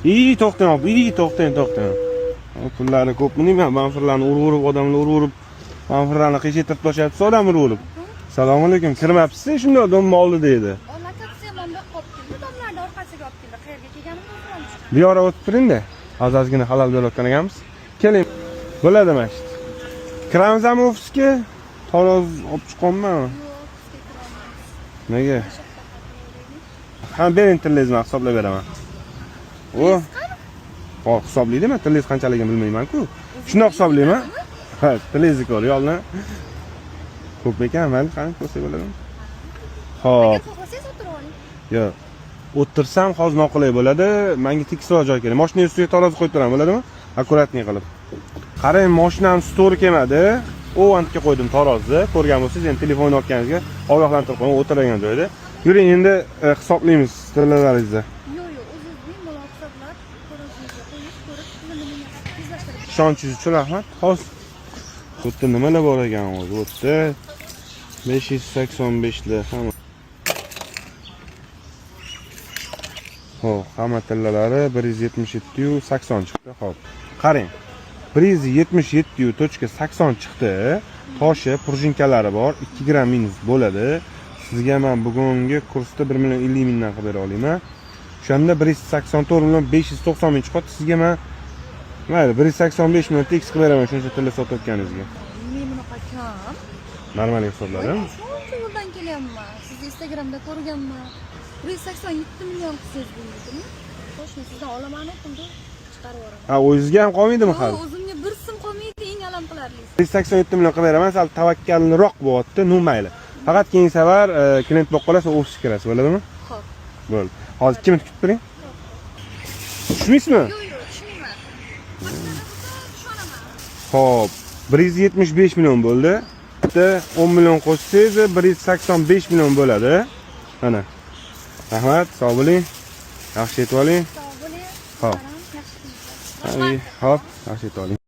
To'xtang, to'xtang. Pullarni ko'pmi deyman, banfirlarni urib, odamlar urib, banfirlarni qiyshaytirib tashyapsiz, odam urib. Assalomu alaykum, kirmabsiz, shunday domni oldi deydi. Bir ara o'tib turing-da. Azazgina halol bo'layotgan ekanmiz. Keling. Bo'ladi mashit. Kiramizmi ofisga? Taroz olib chiqolmayman. Nega? Ha, bering tillingizni hisoblab beraman. Hop, hisoblaydimi? Tillingiz qanchaligini bilmayman-ku. Shuni hisoblayman. Ha, tillingizni ko'r, yo'lni. Ko'p ekan, mayli, qani ko'rsak bo'ladimi? Hop. Yo'q. O'tirsam hozir noqulay bo'ladi. Menga tekisroq joy kerak. Mashina ustiga taroz qo'yib turaman, bo'ladimi? Akkuratniy qilib. Qarang, mashinam sto'r kelmadi. O'vantga qo'ydim tarozni. Ko'rgan bo'lsangiz, endi telefonni olganingizga ogohlantirib qo'ying, o'tiradigan joyda. Yuring, endi hisoblaymiz tillalaringizni. Yo'q, o'zingiz bemalol hisoblab, tarozingizni qo'yib, ko'rib, Ishonchingiz uchun rahmat. Hozir bu yerda nimalar bor ekan o'zi? Bu yerda 585 lar hamma. Xo'p, hamma tillalari 177.80 chiqdi. Xo'p. Qarang. 177.80 chiqdi. Toshi, prujinkalari bor. 2 gram minus bo'ladi. Sizga men bugungi kursda 1.50.000 dan qilib bera olaman. O'shanda 184.590 ming chiqadi. Sizga men mayli 185 million tekis qilib beraman shuncha tilla sotayotganingizga. Men bunaqa kam. Normal hisobladim. Shuncha yo'ldan kelyapman. Sizni Instagramda ko'rganman. 187 million qilsangiz bo'lmaydimi? Toshni sizdan olaman pulni chiqarib yuboraman. Ha, o'zingizga ham qolmaydimi hali? O'zimga bir sim qolmaydi, eng alam qilarlisi. 187 million qilib beraman, sal tavakkalliroq bo'lyapti, no mayli. Faqat keyingi safar klient bo'lib qolsa, ofisga kirasiz, bo'ladimi? Xo'p. Bo'ldi. Hozir kimni kutib turing? Tushmaysizmi? Yo'q, tushmayman. Tushunaman. Xo'p, 175 million bo'ldi. Bitta 10 million qo'shsangiz 185 million bo'ladi. Mana. Rahmat, sog' bo'ling. Yaxshi yetib oling. Sog' bo'ling. Xo'p. Yaxshi. Xo'p, yaxshi yetib oling.